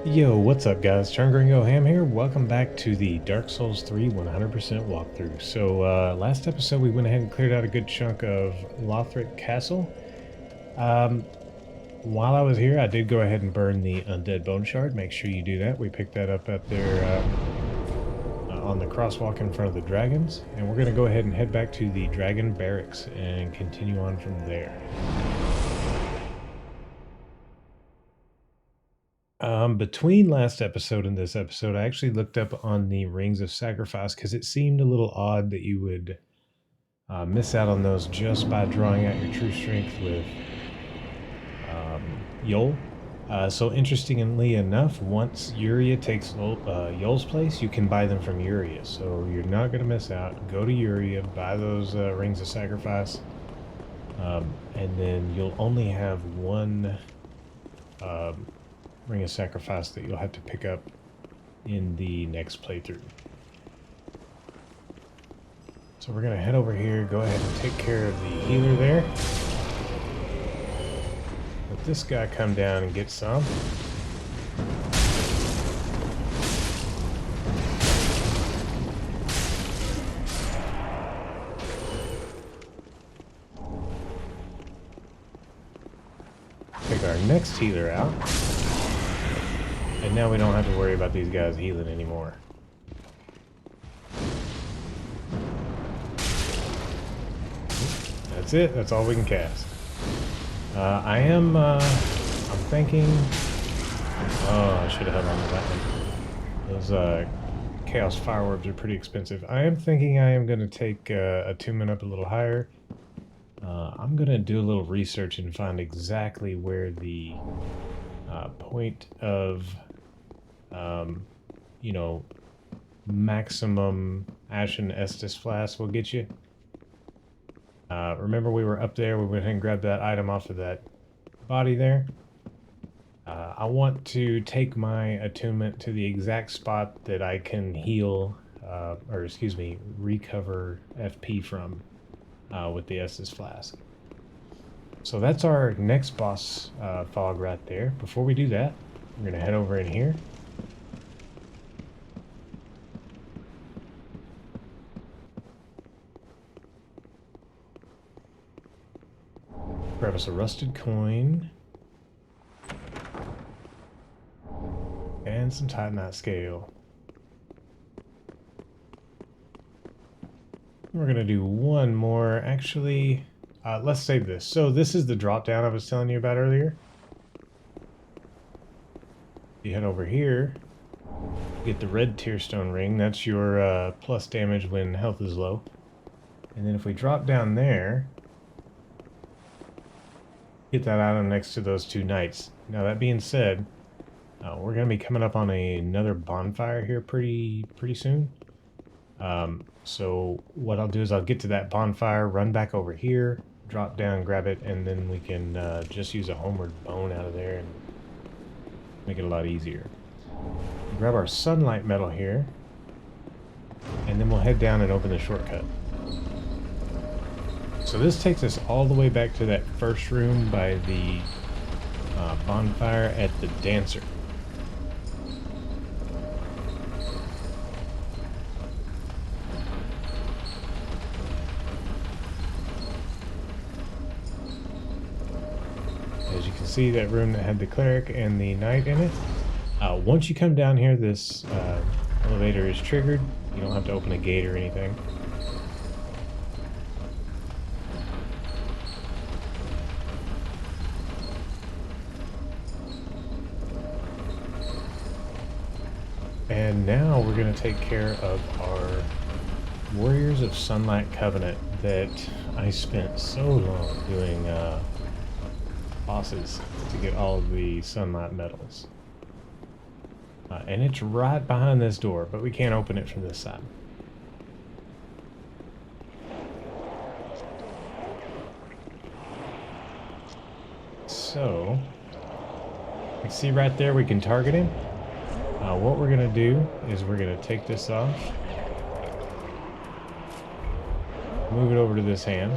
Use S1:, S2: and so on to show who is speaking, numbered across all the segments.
S1: Yo, what's up guys? Gringo Ham here. Welcome back to the Dark Souls 3 100% walkthrough. So last episode we went ahead and cleared out a good chunk of Lothric Castle. Um, while I was here, I did go ahead and burn the Undead Bone Shard. Make sure you do that. We picked that up at their on the crosswalk in front of the dragons. And we're going to go ahead and head back to the dragon barracks and continue on from there. Between last episode and this episode, I actually looked up on the Rings of Sacrifice because it seemed a little odd that you would miss out on those just by drawing out your true strength with Yol. So interestingly enough, once Uria takes Yol's place, you can buy them from Uria. So you're not going to miss out. Go to Uria, buy those Rings of Sacrifice, and then you'll only have one Ring of Sacrifice that you'll have to pick up in the next playthrough. So we're going to head over here, go ahead and take care of the healer there. Let this guy come down and get some. Take our next healer out. And now we don't have to worry about these guys healing anymore. That's it. That's all we can cast. I'm thinking... Oh, I should have held on to that one. Those Chaos Fireworks are pretty expensive. I am thinking I am going to take attunement up a little higher. I'm going to do a little research and find exactly where the point of... you know, maximum Ashen Estus Flask will get you. Remember we were up there, we went ahead and grabbed that item off of that body there. I want to take my attunement to the exact spot that I can heal, or excuse me, recover FP from with the Estus Flask. So that's our next boss fog right there. Before we do that, we're going to head over in here. Grab us a rusted coin. And some titanite scale. We're going to do one more. Actually, let's save this. So this is the drop down I was telling you about earlier. You head over here. Get the red tearstone ring. That's your plus damage when health is low. And then if we drop down there... get that item next to those two knights. Now that being said, we're going to be coming up on another bonfire here pretty soon. So what I'll do is I'll get to that bonfire, run back over here, drop down, grab it, and then we can just use a homeward bone out of there and make it a lot easier. Grab our sunlight metal here, and then we'll head down and open the shortcut. So this takes us all the way back to that first room by the bonfire at the Dancer. As you can see, that room that had the cleric and the knight in it. Once you come down here, this elevator is triggered. You don't have to open a gate or anything. And now we're going to take care of our Warriors of Sunlight Covenant that I spent so long doing bosses to get all of the Sunlight medals. And it's right behind this door, but we can't open it from this side. So, you see right there we can target him. What we're going to do is we're going to take this off, move it over to this hand,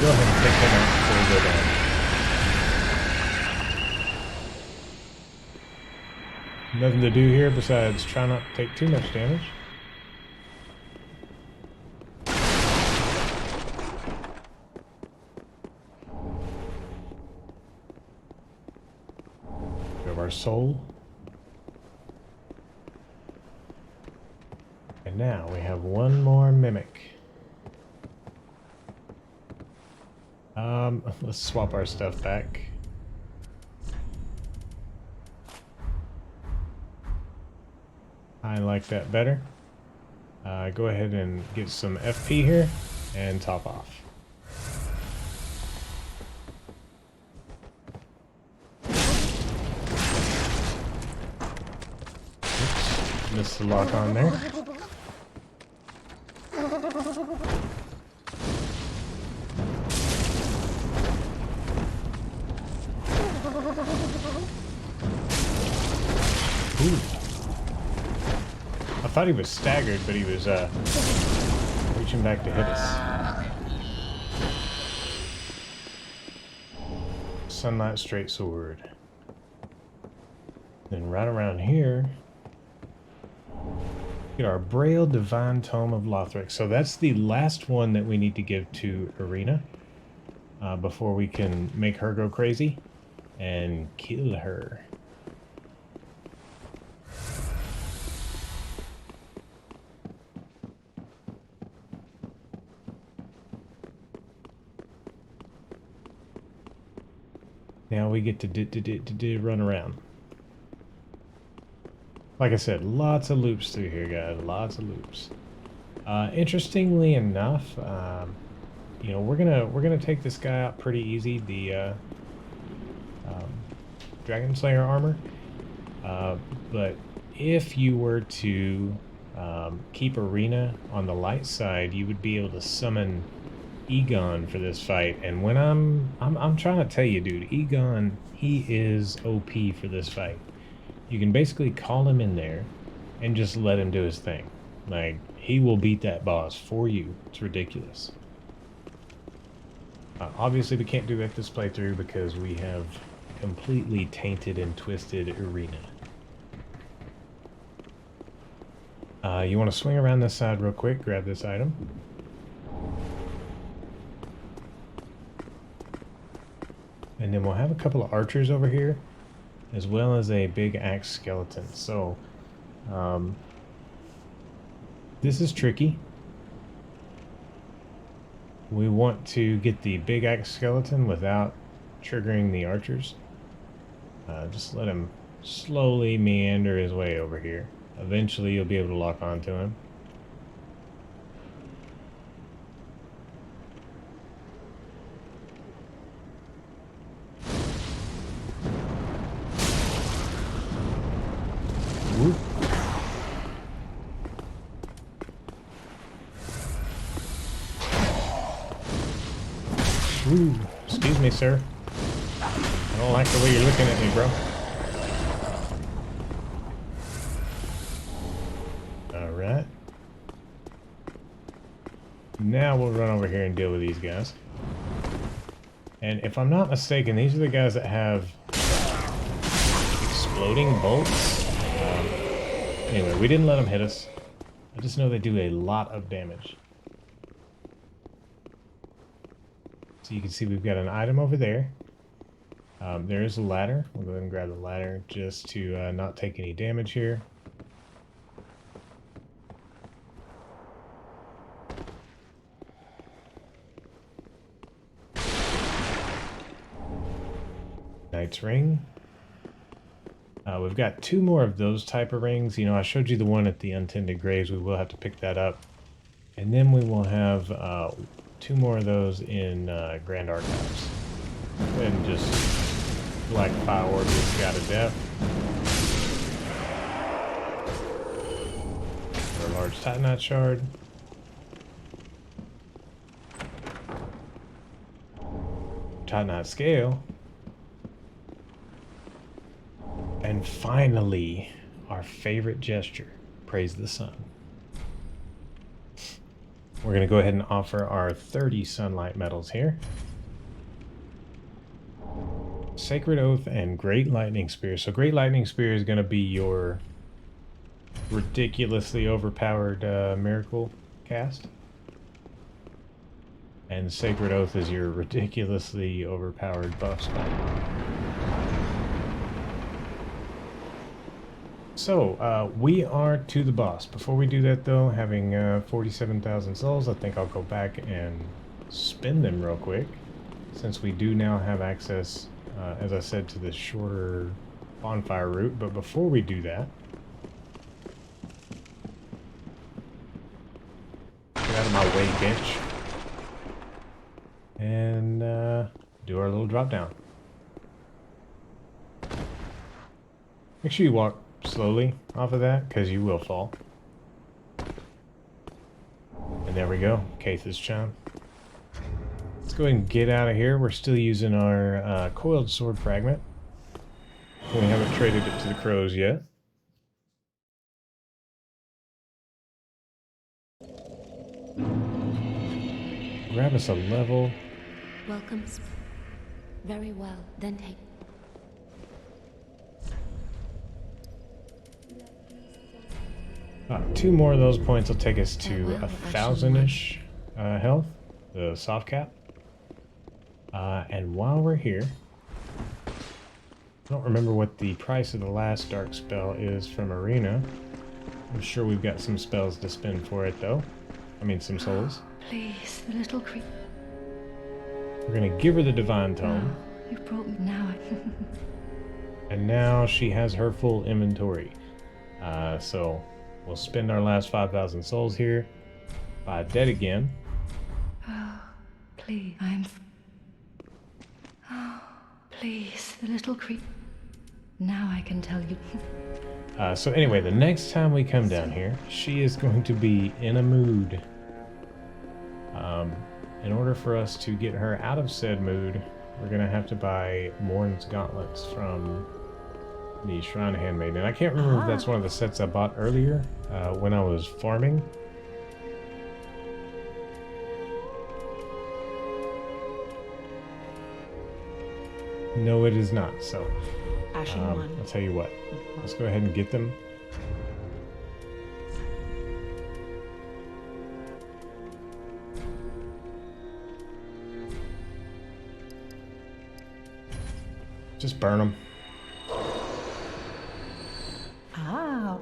S1: go ahead and take him out before we go down. Nothing to do here besides try not to take too much damage. We have our soul. And now we have one more mimic. Let's swap our stuff back. I like that better. Go ahead and get some FP here and top off. Oops, missed the lock on there. Ooh. I thought he was staggered, but he was reaching back to hit us. Sunlight straight sword. Then right around here, get our Braille Divine Tome of Lothric. So that's the last one that we need to give to Arena before we can make her go crazy and kill her. Now we get to run around. Like I said, lots of loops through here, guys. Lots of loops. Interestingly enough, you know, we're gonna take this guy out pretty easy. The Dragonslayer armor. But if you were to keep Arena on the light side, you would be able to summon Egon for this fight. And when I'm trying to tell you, dude, Egon, he is OP for this fight. You can basically call him in there and just let him do his thing. Like, he will beat that boss for you. It's ridiculous. Obviously, we can't do that this playthrough because we have completely tainted and twisted Arena. You want to swing around this side real quick, grab this item. And then we'll have a couple of archers over here, as well as a big axe skeleton. So, this is tricky. We want to get the big axe skeleton without triggering the archers. Just let him slowly meander his way over here. Eventually you'll be able to lock onto him. Whoop. Ooh, excuse me, sir. I don't like the way you're looking at me, bro. Alright. Now we'll run over here and deal with these guys. And if I'm not mistaken, these are the guys that have exploding bolts. Anyway, we didn't let them hit us. I just know they do a lot of damage. So you can see we've got an item over there. There is a ladder. We'll go ahead and grab the ladder just to not take any damage here. Knight's ring. We've got 2 more of those type of rings. You know, I showed you the one at the Untended Graves. We will have to pick that up. And then we will have 2 more of those in Grand Archives. Go ahead and just Black Fire Orb this guy to death. Our large Titanite shard. Titanite scale. And finally, our favorite gesture, praise the sun. We're going to go ahead and offer our 30 sunlight medals here. Sacred Oath and Great Lightning Spear. So Great Lightning Spear is going to be your ridiculously overpowered miracle cast. And Sacred Oath is your ridiculously overpowered buff spell. So, we are to the boss. Before we do that though, having 47,000 souls, I think I'll go back and spend them real quick. Since we do now have access, as I said, to this shorter bonfire route. But before we do that, get out of my way, bitch. And do our little drop down. Make sure you walk slowly off of that, because you will fall. And there we go, Kaith's chime. Let's go ahead and get out of here. We're still using our coiled sword fragment. We haven't traded it to the crows yet. Grab us a level.
S2: Welcome. Very well, then take.
S1: Two more of those points will take us to 1,000-ish health, the soft cap. And while we're here, I don't remember what the price of the last dark spell is from Arena. I'm sure we've got some spells to spend for it though. I mean some souls.
S2: Please, the little creature.
S1: We're gonna give her the Divine Tome.
S2: Oh, you brought me now.
S1: And now she has her full inventory. So we'll spend our last 5,000 souls here. Buy dead again.
S2: Oh, please, Oh, please, the little creature. Now I can tell you.
S1: So anyway, the next time we come down here, she is going to be in a mood. In order for us to get her out of said mood, we're going to have to buy Morn's Gauntlets from the Shrine Handmaiden. And I can't remember if that's one of the sets I bought earlier when I was farming. No, it is not. So, I'll tell you what. Let's go ahead and get them. Just burn them.
S2: Ah.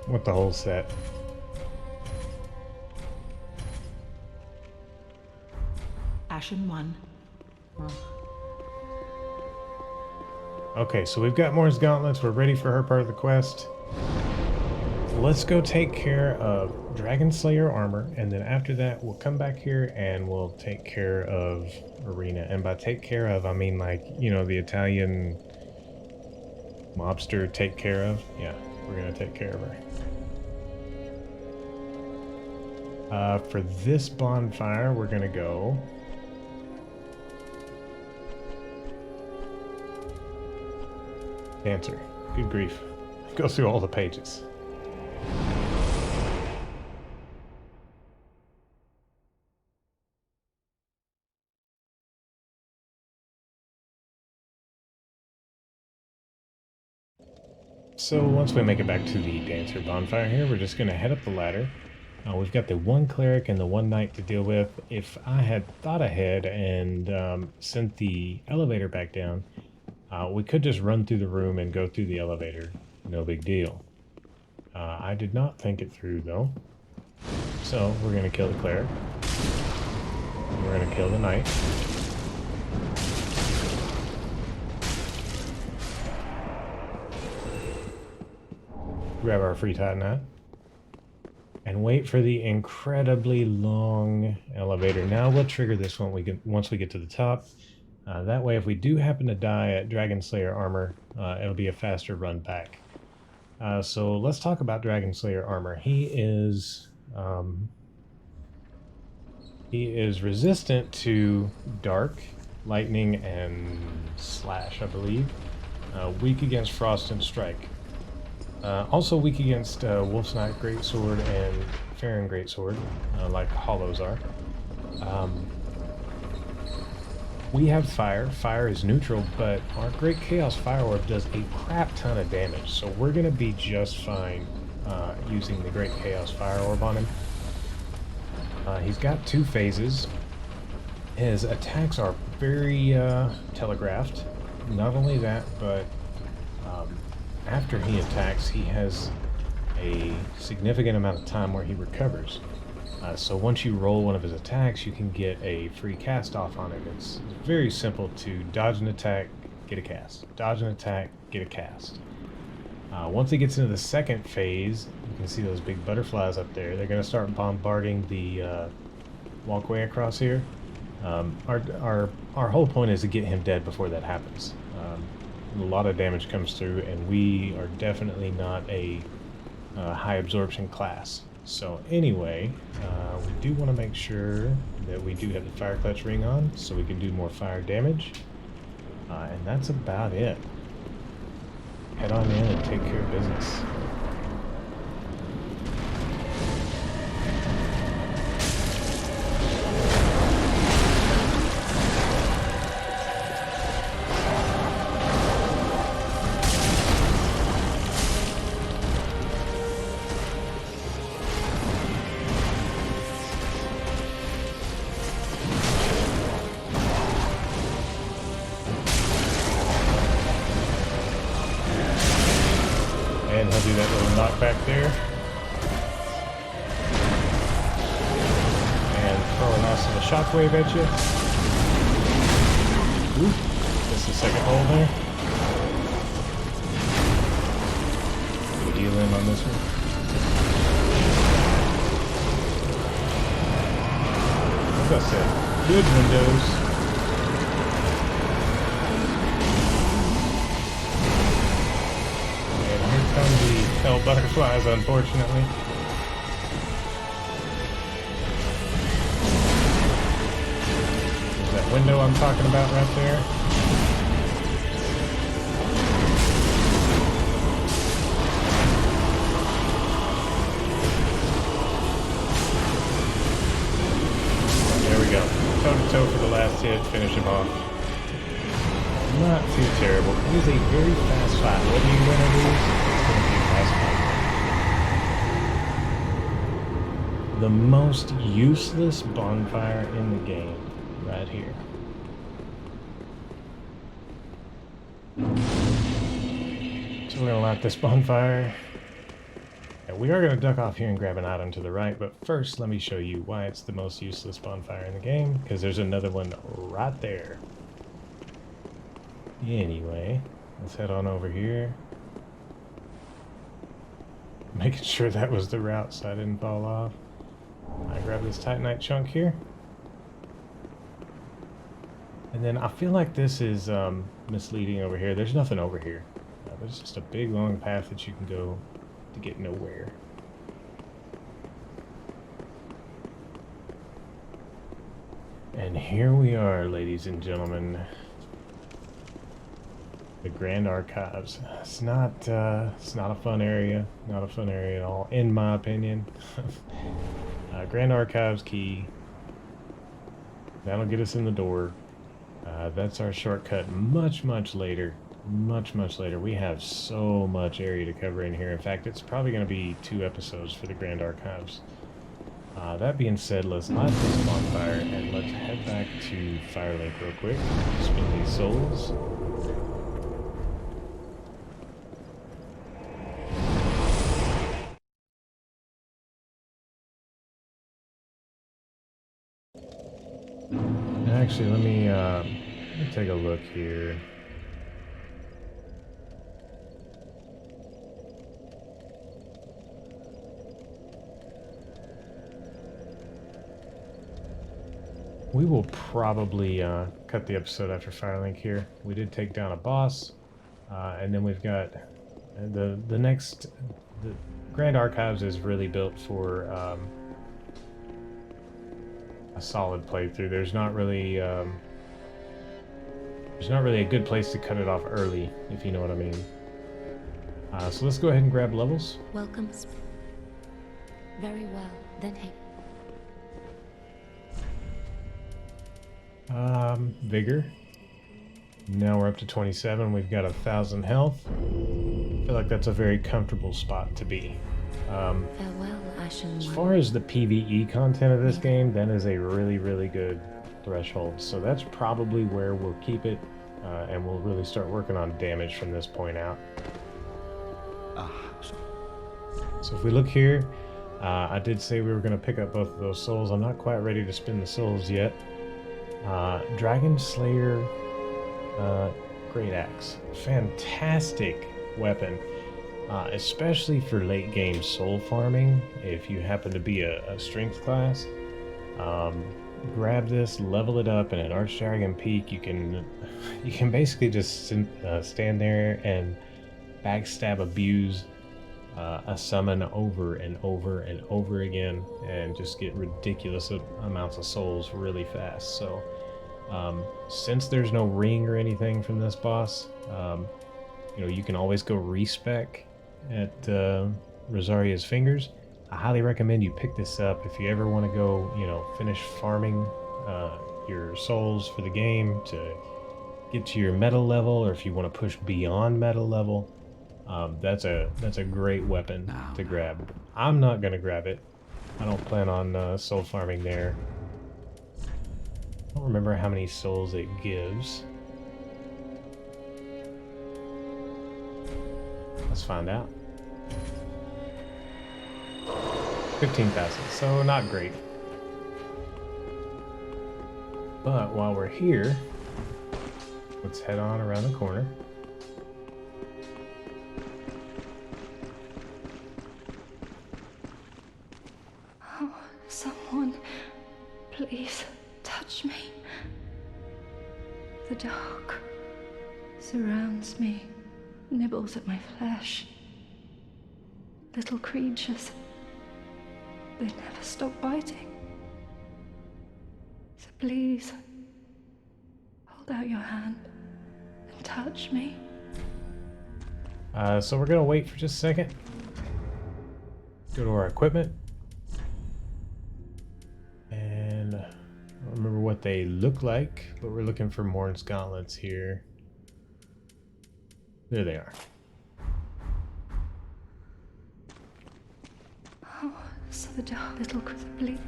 S1: Want the whole set.
S2: Ashen one.
S1: Okay, so we've got Morn's Gauntlets. We're ready for her part of the quest. Let's go take care of Dragonslayer armor, and then after that we'll come back here and we'll take care of Arena. And by take care of, I mean like, you know, the Italian mobster take care of. Yeah, we're gonna take care of her. For this bonfire, we're gonna go Dancer. Good grief. Go through all the pages. So once we make it back to the Dancer bonfire here, we're just going to head up the ladder. We've got the one cleric and the one knight to deal with. If I had thought ahead and sent the elevator back down, we could just run through the room and go through the elevator. No big deal. I did not think it through though. So we're going to kill the cleric. We're going to kill the knight. Grab our free titanite. And wait for the incredibly long elevator. Now we'll trigger this when once we get to the top. That way, if we do happen to die at Dragonslayer armor, it'll be a faster run back. So let's talk about Dragonslayer armor. He is resistant to dark, lightning, and slash, I believe. Weak against Frost and Strike. Also weak against Wolf's Knight Greatsword and Farron Greatsword, like Hollows are. We have Fire. Fire is neutral, but our Great Chaos Fire Orb does a crap ton of damage, so we're going to be just fine using the Great Chaos Fire Orb on him. He's got 2 phases. His attacks are very telegraphed. Not only that, but after he attacks, he has a significant amount of time where he recovers. So once you roll one of his attacks, you can get a free cast off on it. It's very simple to dodge an attack, get a cast. Dodge an attack, get a cast. Once he gets into the second phase, you can see those big butterflies up there. They're going to start bombarding the walkway across here. Our whole point is to get him dead before that happens. A lot of damage comes through, and we are definitely not a high absorption class. So anyway, we do want to make sure that we do have the Fire Clutch ring on, so we can do more fire damage. And that's about it. Head on in and take care of business. And he'll do that little knockback there. And throw a nice little shockwave at you. Ooh, just the second hole there. We'll deal in on this one. As I said, good windows. The hell butterflies, unfortunately. There's that window I'm talking about right there. There we go. Toe to toe for the last hit, finish him off. Not too terrible. It is a very fast fight. Whether you win or lose, the most useless bonfire in the game, right here. So we're gonna light this bonfire. And we are gonna duck off here and grab an item to the right, but first let me show you why it's the most useless bonfire in the game, because there's another one right there. Anyway, let's head on over here. Making sure that was the route so I didn't fall off. I grab this Titanite chunk here. And then I feel like this is misleading over here. There's nothing over here. There's just a big long path that you can go to get nowhere. And here we are, ladies and gentlemen. The Grand Archives. It's not a fun area. Not a fun area at all, in my opinion. Grand Archives key. That'll get us in the door. That's our shortcut much later. Much later. We have so much area to cover in here. In fact, it's probably going to be 2 episodes for the Grand Archives. That being said, let's light this bonfire and let's head back to Firelink real quick. Spend these souls. Actually, let me take a look here. We will probably cut the episode after Firelink here. We did take down a boss, and then we've got the next. The Grand Archives is really built for a solid playthrough. There's not really There's not really a good place to cut it off early, if you know what I mean. So let's go ahead and grab levels.
S3: Welcome. Very well. Then hey.
S1: Vigor. Now we're up to 27. We've got 1,000 health. I feel like that's a very comfortable spot to be.
S3: Farewell, Ashen
S1: As
S3: One.
S1: far as the PvE content of this game, that is a really, really good threshold. So that's probably where we'll keep it, and we'll really start working on damage from this point out. So if we look here, I did say we were going to pick up both of those souls. I'm not quite ready to spin the souls yet. Dragonslayer Great Axe. Fantastic weapon. Especially for late game soul farming. If you happen to be a strength class, grab this, level it up, and at Archdragon Peak you can basically just stand there and backstab abuse a summon over and over and over again, and just get ridiculous amounts of souls really fast. So since there's no ring or anything from this boss, you know, you can always go respec at Rosaria's Fingers. I highly recommend you pick this up if you ever want to go, you know, finish farming your souls for the game to get to your metal level, or if you want to push beyond metal level. That's a great weapon to grab. I'm not gonna grab it. I don't plan on soul farming there. I don't remember how many souls it gives. Let's find out. 15,000, so not great. But while we're here, let's head on around the corner.
S2: Oh, someone, please touch me. The dark surrounds me, nibbles at my flesh. Little creatures, they never stop biting. So please, hold out your hand and touch me.
S1: So we're gonna wait for just a second. Go to our equipment. And I don't remember what they look like, but we're looking for Morn's gauntlets here. There they are.
S2: Oh, so the dark little please.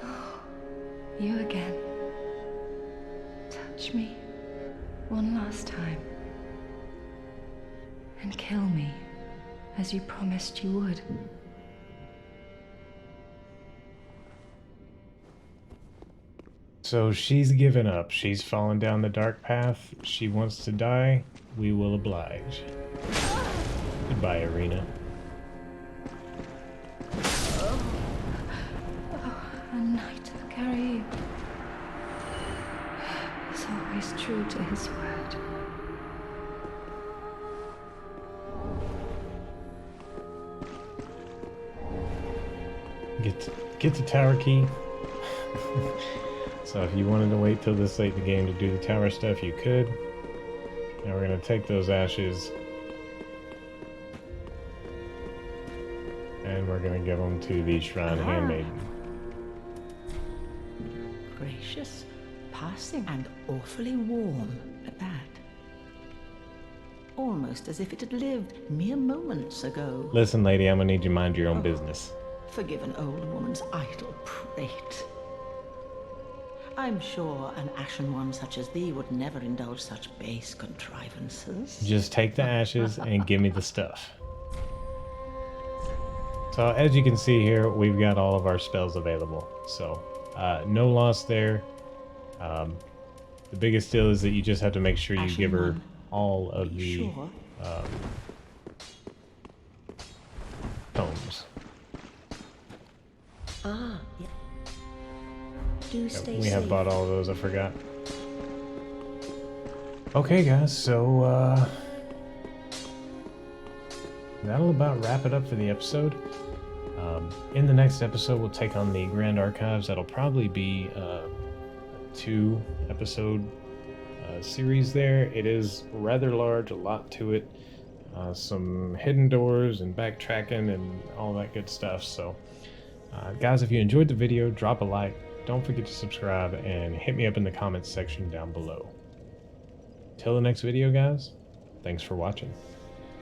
S2: Oh, you again. Touch me one last time. And kill me, as you promised you would.
S1: So she's given up. She's fallen down the dark path. She wants to die. We will oblige. Goodbye, Arena.
S2: A knight will carry you. He's always true to his word.
S1: Get the tower key. So if you wanted to wait till this late in the game to do the tower stuff, you could. Now we're gonna take those ashes and we're gonna give them to the Shrine Handmaiden.
S4: Gracious, passing, and awfully warm at that. Almost as if it had lived mere moments ago.
S1: Listen, lady, I'm gonna need you to mind your own business.
S4: Forgive an old woman's idle prate. I'm sure an ashen one such as thee would never indulge such base contrivances.
S1: Just take the ashes and give me the stuff. So as you can see here, we've got all of our spells available. So no loss there. The biggest deal is that you just have to make sure you give her all of the tomes.
S3: Ah, yeah. Do stay
S1: We
S3: safe.
S1: have bought all of those, I forgot. Okay guys, so that'll about wrap it up for the episode. In the next episode, we'll take on the Grand Archives. That'll probably be a 2-episode series there. It is rather large, a lot to it. Some hidden doors and backtracking and all that good stuff. So, guys, if you enjoyed the video, drop a like. Don't forget to subscribe and hit me up in the comments section down below. Till the next video, guys, thanks for watching.